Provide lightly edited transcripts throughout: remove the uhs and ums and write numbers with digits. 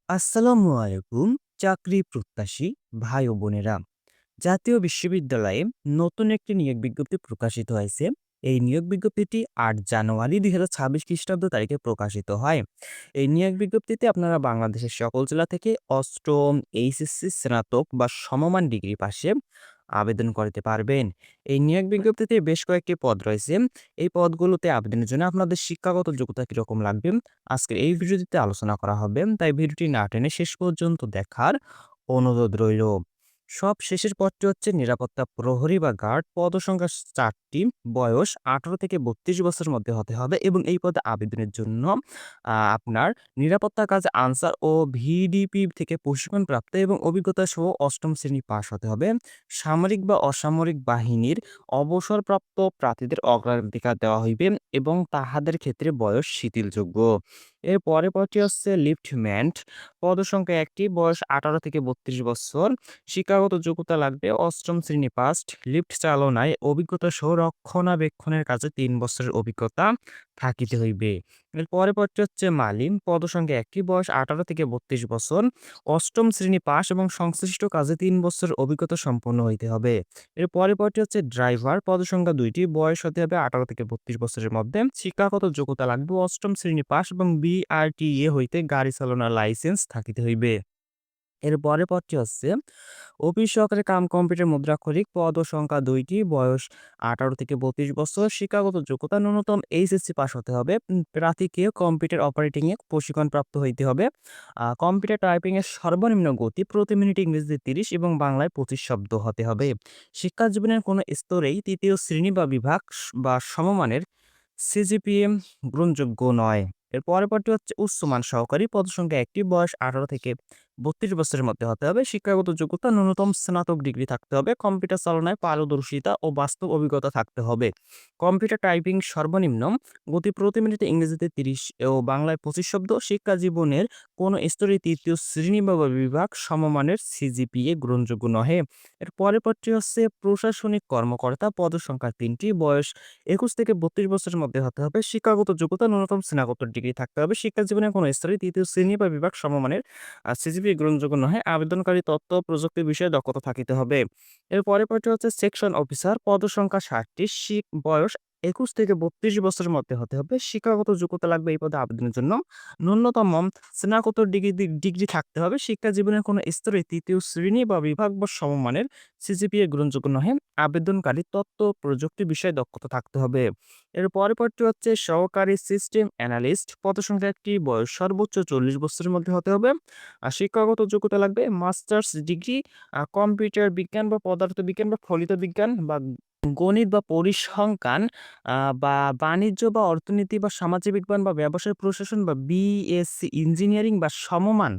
আসসালামু আলাইকুম। চাকরি প্রত্যাশী ভাই ও বোনেরা, জাতীয় বিশ্ববিদ্যালয়ে নতুন একটি নিয়োগ বিজ্ঞপ্তি প্রকাশিত হয়েছে। এই নিয়োগ বিজ্ঞপ্তিটি ৮ জানুয়ারি ২০২৬ খ্রিস্টাব্দ তারিখে প্রকাশিত হয়। এই নিয়োগ বিজ্ঞপ্তিতে আপনারা বাংলাদেশের সকল জেলা থেকে অষ্টম, এইচএসসি, স্নাতক বা সমমান ডিগ্রি পাশে আবেদন করতে পারবেন। এই নিয়োগ বিজ্ঞপ্তিতে বেশ কয়েকটি পদ রয়েছে। এই পদগুলোতে আবেদনের জন্য আপনাদের শিক্ষাগত যোগ্যতা কিরকম লাগবে, আজকের এই ভিডিওটিতে আলোচনা করা হবে। তাই ভিডিওটি না টেনে শেষ পর্যন্ত দেখার অনুরোধ রইল। সব শেষের পদটি হচ্ছে নিরাপত্তা প্রহরী বা গার্ড। পদসংখ্যা ৪টি। বয়স ১৮ থেকে ৩২ বছরের মধ্যে হতে হবে এবং এই পদে আবেদনের জন্য আপনার নিরাপত্তা কাজে আনসার ও ভিডিপি থেকে প্রশিক্ষণপ্রাপ্ত এবং অভিজ্ঞতা সহ ৮ম শ্রেণী পাস হতে হবে। সামরিক বা অসামরিক বাহিনীর অবসরপ্রাপ্ত প্রার্থীদের অগ্রাধিকার দেওয়া হইবে এবং তাহাদের ক্ষেত্রে বয়স শিথিলযোগ্য। এর পরের পদটি হচ্ছে লিফটম্যান। পদসংখ্যা ১টি। বয়স ১৮ থেকে ৩২ বছর। শিক্ষাগত যোগ্যতা লাগবে ৮ম শ্রেণী পাস। লিফট চালনায় অভিজ্ঞতা সহ রক্ষণাবেক্ষণের কাজে ৩ বছরের অভিজ্ঞতা থাকিতে হইবে। এর পরের পদটি হচ্ছে মালিম। পদসংখ্যা ১টি। বয়স ১৮ থেকে ৩২ বছর। ৮ম শ্রেণী পাস এবং সংশ্লিষ্ট কাজে ৩ বছরের অভিজ্ঞতা সম্পন্ন হইতে হবে। এর পরের পদটি হচ্ছে ড্রাইভার। পদসংখ্যা ২টি। বয়স হতে হবে ১৮ থেকে ৩২ বছরের মধ্যে। শিক্ষাগত যোগ্যতা লাগবে ৮ম শ্রেণী পাস এবং বিআরটিএ হইতে গাড়ি চালানোর লাইসেন্স থাকিতে হইবে। এর পরের পদটি হচ্ছে অফিস সহকারী কাম কম্পিউটার মুদ্রাক্ষরিক। পদ ও সংখ্যা ২টি। বয়স ১৮ থেকে ৩২ বছর। শিক্ষাগত যোগ্যতা ন্যূনতম এইচএসসি পাস হতে হবে। প্রার্থীকে কম্পিউটার অপারেটিং এ প্রশিক্ষণপ্রাপ্ত হইতে হবে। কম্পিউটার টাইপিং এর সর্বনিম্ন গতি প্রতি মিনিটে ইংরেজিতে ৩০ এবং বাংলায় ২৫ শব্দ হতে হবে। শিক্ষা জীবনের কোনো স্তরেই ৩য় শ্রেণী বা বিভাগ বা সমমানের সিজিপিএ গ্রহণযোগ্য নয়। এর পরের পদটি হচ্ছে উচ্চমান সহকারী। পদসংখ্যা ১টি। বয়স ১৮ থেকে ৩২ বছরের মধ্যে হতে হবে। শিক্ষাগত যোগ্যতা ন্যূনতম স্নাতক ডিগ্রি থাকতে হবে। কম্পিউটার চালনায় পারদর্শিতা ও বাস্তব অভিজ্ঞতা থাকতে হবে। কম্পিউটার টাইপিং সর্বনিম্ন গতি প্রতি মিনিটে ইংরেজিতে ৩০ ও বাংলায় ২৫ শব্দ। শিক্ষা জীবনের কোন স্তরে ৩য় শ্রেণী বা বিভাগ সমমানের সিজিপিএ গ্রহণযোগ্য নহে। এর পরের পদটি হচ্ছে প্রশাসনিক কর্মকর্তা। পদসংখ্যা ৩টি। বয়স ২১ থেকে ৩২ বছরের মধ্যে হতে হবে। শিক্ষাগত যোগ্যতা ন্যূনতম স্নাতকোত্তর ডিগ্রি থাকতে হবে। শিক্ষা জীবনের কোন স্তরে ৩য় শ্রেণী বা বিভাগ সমমানের সিজিপিএ গ্রহণযোগ্য নহে। আবেদনকারী তথ্য ও প্রযুক্তি বিষয়ে দক্ষতা থাকিতে হবে। এর পরের পদটি হচ্ছে সেকশন অফিসার। পদসংখ্যা ৬০টি। বয়স ২১ থেকে ৩২ বছরের মধ্যে হতে হবে। শিক্ষাগত যোগ্যতা লাগবে এই পদে আবেদনের জন্য। ন্যূনতম স্নাতকোত্তর ডিগ্রি থাকতে হবে। শিক্ষা জীবনের কোন স্তরে ৩য় শ্রেণী বা বিভাগ বা সমমানের সিজিপিএ গ্রহণযোগ্য নহে। আবেদনকারী তথ্য ও প্রযুক্তি বিষয়ে দক্ষতা থাকতে হবে। এর পরের পদটি হচ্ছে সহকারী সিস্টেম অ্যানালিস্ট। পদসংখ্যা ১টি। বয়স সর্বোচ্চ ৪০ বছরের মধ্যে হতে হবে। শিক্ষাগত যোগ্যতা লাগবে মাস্টার্স ডিগ্রি কম্পিউটার বিজ্ঞান বা পদার্থবিজ্ঞান বা ফলিত বিজ্ঞান বা গণিত বা পরিসংখ্যান বা বাণিজ্য বা অর্থনীতি বা সামাজিক বিজ্ঞান বা ব্যবসায় প্রশাসন বা বিএসসি ইঞ্জিনিয়ারিং বা সমমান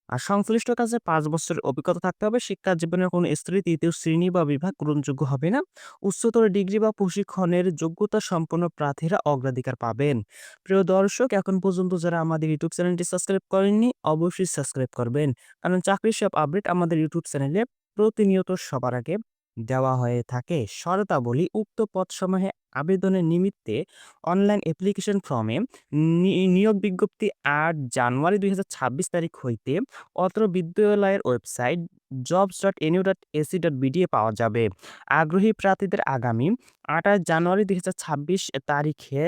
সংশ্লিষ্ট কাজে ৫ বছরের অভিজ্ঞতা থাকতে হবে। শিক্ষা জীবনের কোনো স্তরে ৩য় শ্রেণী বা বিভাগ গ্রহণযোগ্য হবে না। উচ্চতর ডিগ্রি বা প্রশিক্ষণের যোগ্যতা সম্পন্ন প্রার্থীরা অগ্রাধিকার পাবেন। প্রিয় দর্শক, এখন পর্যন্ত যারা আমাদের ইউটিউব চ্যানেলটি সাবস্ক্রাইব করেননি, অবশ্যই সাবস্ক্রাইব করবেন। কারণ চাকরির সব আপডেট আমাদের ইউটিউব চ্যানেলে প্রতিনিয়ত সবার আগে দেওয়া হয়ে থাকে। শর্তাবলী: উক্ত পদসমূহে আবেদনের নিমিত্তে অনলাইন অ্যাপ্লিকেশন ফর্মে নিয়োগ বিজ্ঞপ্তি ৮ জানুয়ারি ২০২৬ তারিখ হইতে অত্র বিদ্যালয়ের ওয়েবসাইট jobs.nu.ac.bd এ পাওয়া যাবে। আগ্রহী প্রার্থীদের আগামী ২৮ জানুয়ারি ২০২৬ তারিখে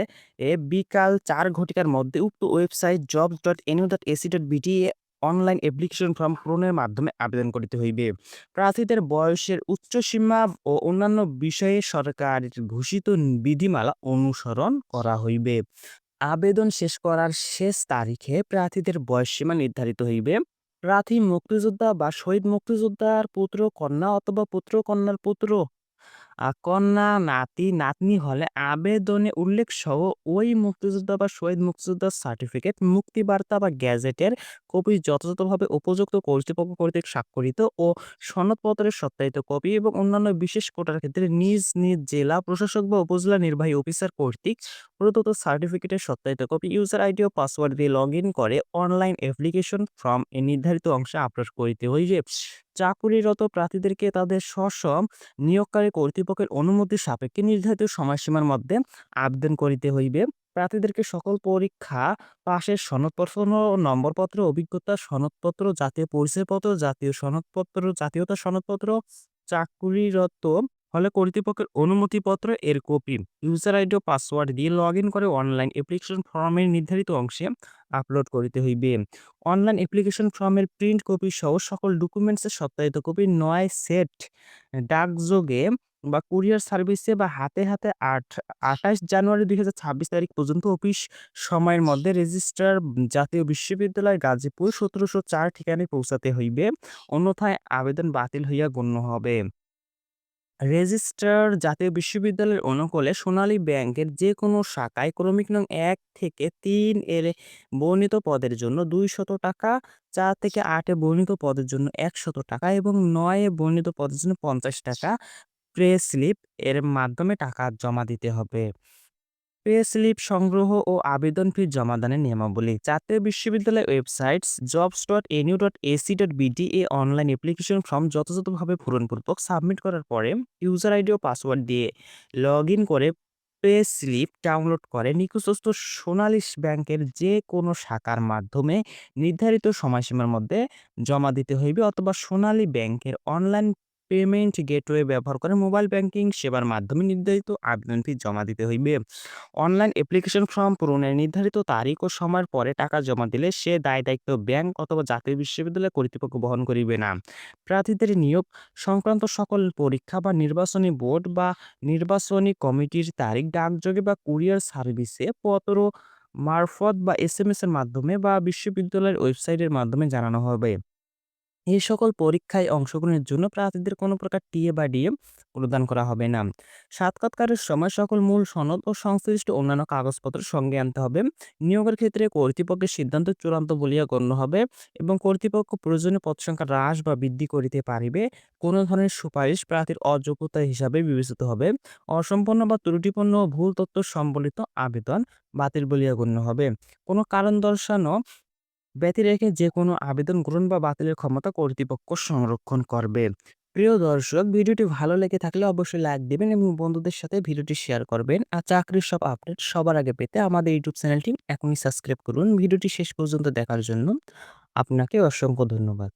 বিকাল ৪ ঘটিকার মধ্যে উক্ত ওয়েবসাইট jobs.nu.ac.bd এ অনলাইন অ্যাপ্লিকেশন ফর্ম পূরণের মাধ্যমে আবেদন করিতে হইবে। প্রার্থীদের বয়সের উচ্চসীমা ও অন্যান্য বিষয়ে সরকারের ঘোষিত বিধিমালা অনুসরণ করা হইবে। আবেদন শেষ করার শেষ তারিখে প্রার্থীদের বয়সসীমা নির্ধারিত হইবে। প্রার্থী মুক্তিযোদ্ধা বা শহীদ মুক্তিযোদ্ধার পুত্র, কন্যা অথবা পুত্র, কন্যার পুত্র, কন্যা, নাতি, নাতনি হলে আবেদনে উল্লেখ সহ ওই মুক্তিযোদ্ধা বা শহীদ মুক্তিযোদ্ধার সার্টিফিকেট, মুক্তিবার্তা বা গ্যাজেটের কপি যথাযথভাবে উপযুক্ত কর্তৃপক্ষ কর্তৃক স্বাক্ষরিত ও সনদপত্রের সত্যায়িত কপি এবং অন্যান্য বিশেষ কোটার ক্ষেত্রে নিজ নিজ জেলা প্রশাসক বা উপজেলা নির্বাহী অফিসার কর্তৃক প্রদত্ত সার্টিফিকেটের সত্যায়িত কপি ইউজার আইডি ও পাসওয়ার্ড দিয়ে লগইন করে অনলাইন অ্যাপ্লিকেশন ফর্ম এর নির্ধারিত অংশে আপলোড করিতে হইবে। চাকুরিরত প্রার্থীদেরকে তাদের স্ব নিয়োগকারী কর্তৃপক্ষের অনুমতি সাপেক্ষে নির্ধারিত সময়সীমার মধ্যে আবেদন করিতে হইবে। প্রার্থীদেরকে সকল পরীক্ষা পাশের সনদপত্র, নম্বরপত্র, অভিজ্ঞতার সনদপত্র, জাতীয় পরিচয়পত্র, জাতীয় সনদপত্র, জাতীয়তার সনদপত্র, চাকুরিরত হলে কর্তৃপক্ষের অনুমতিপত্র এর কপি, ইউজার আইডি ও পাসওয়ার্ড দিয়ে লগইন করে অনলাইন অ্যাপ্লিকেশন ফর্মের নির্ধারিত অংশে আপলোড করিতে হইবে। অনলাইন অ্যাপ্লিকেশন ফর্মের প্রিন্ট কপি সহ সকল ডকুমেন্টসের সত্যায়িত কপি ৯ সেট ডাকযোগে বা কুরিয়ার সার্ভিসে বা হাতে হাতে ২৮ জানুয়ারি ২০২৬ তারিখ পর্যন্ত অফিস সময়ের মধ্যে রেজিস্ট্রার জাতীয় বিশ্ববিদ্যালয় গাজীপুর ১৭০৪ ঠিকানায় পৌঁছাতে হইবে, অন্যথায় আবেদন বাতিল হইয়া গণ্য হবে। রেজিস্ট্রার জাতীয় বিশ্ববিদ্যালয়ের অনুকূলে সোনালী ব্যাংকের যে কোনো শাখায় ক্রমিক নং ১ থেকে ৩ এর বর্ণিত পদের জন্য ৳২০০, ৪ থেকে ৮ এ বর্ণিত পদের জন্য ৳১০০ এবং ৯ এ বর্ণিত পদের জন্য ৳৫০ প্রে স্লিপ এর মাধ্যমে টাকা জমা দিতে হবে। পে স্লিপ সংগ্রহ ও আবেদন ফি জমাদানের নিয়মাবলী। জাতীয় বিশ্ববিদ্যালয় ওয়েবসাইটস jobs.nu.ac.bd এ অনলাইন অ্যাপ্লিকেশন ফর্ম যথাযথভাবে পূরণপূর্বক সাবমিট করার পরে ইউজার আইডি ও পাসওয়ার্ড দিয়ে লগইন করে পে স্লিপ ডাউনলোড করে নিকটস্থ সোনালী ব্যাংকের যে কোনো শাখার মাধ্যমে নির্ধারিত সময়সীমার মধ্যে জমা দিতে হইবে, অথবা সোনালী ব্যাংকের অনলাইন পেমেন্ট গেটওয়ে ব্যবহার করে মোবাইল ব্যাংকিং সেবার মাধ্যমে নির্ধারিত আবেদন ফি জমা দিতে হইবে। অনলাইন অ্যাপ্লিকেশন ফর্ম পূরণের নির্ধারিত তারিখ ও সময়ের পরে টাকা জমা দিলে সে দায়-দায়িত্ব ব্যাংক অথবা জাতীয় বিশ্ববিদ্যালয় কর্তৃপক্ষ বহন করিবে না। প্রার্থীদের নিয়োগ সংক্রান্ত সকল পরীক্ষা বা নির্বাচনী বোর্ড বা নির্বাচনী কমিটির তারিখ ডাকযোগে বা কুরিয়ার সার্ভিসে পত্র মারফত বা এসএমএস এর মাধ্যমে বা বিশ্ববিদ্যালয়ের ওয়েবসাইটের মাধ্যমে জানানো হবে। এই সকল পরীক্ষায় অংশগ্রহণের জন্য প্রার্থীদের কোনো প্রকার টিএ বা ডিএ প্রদান করা হবে না। সাক্ষাৎকারের সময় সকল মূল সনদ ও সংশ্লিষ্ট অন্যান্য কাগজপত্র সঙ্গে আনতে হবে। নিয়োগের ক্ষেত্রে কর্তৃপক্ষের সিদ্ধান্ত চূড়ান্ত বলিয়া গণ্য হবে এবং কর্তৃপক্ষ প্রয়োজনীয় পদ সংখ্যা হ্রাস বা বৃদ্ধি করিতে পারিবে। কোনো ধরনের সুপারিশ প্রার্থীর অযোগ্যতা হিসাবে বিবেচিত হবে। অসম্পূর্ণ বা ত্রুটিপূর্ণ ও ভুল তথ্য সম্বলিত আবেদন বাতিল বলিয়া গণ্য হবে। কোনো কারণ দর্শানো ব্যতি রেখে যেকোনো আবেদন গ্রহণ বা বাতিলের ক্ষমতা কর্তৃপক্ষ সংরক্ষণ করবে। প্রিয় দর্শক, ভিডিওটি ভালো লেগে থাকলে অবশ্যই লাইক দিবেন এবং বন্ধুদের সাথে ভিডিওটি শেয়ার করবেন। আর চাকরির সব আপডেট সবার আগে পেতে আমাদের ইউটিউব চ্যানেলটি এখনই সাবস্ক্রাইব করুন। ভিডিওটি শেষ পর্যন্ত দেখার জন্য আপনাকে অসংখ্য ধন্যবাদ।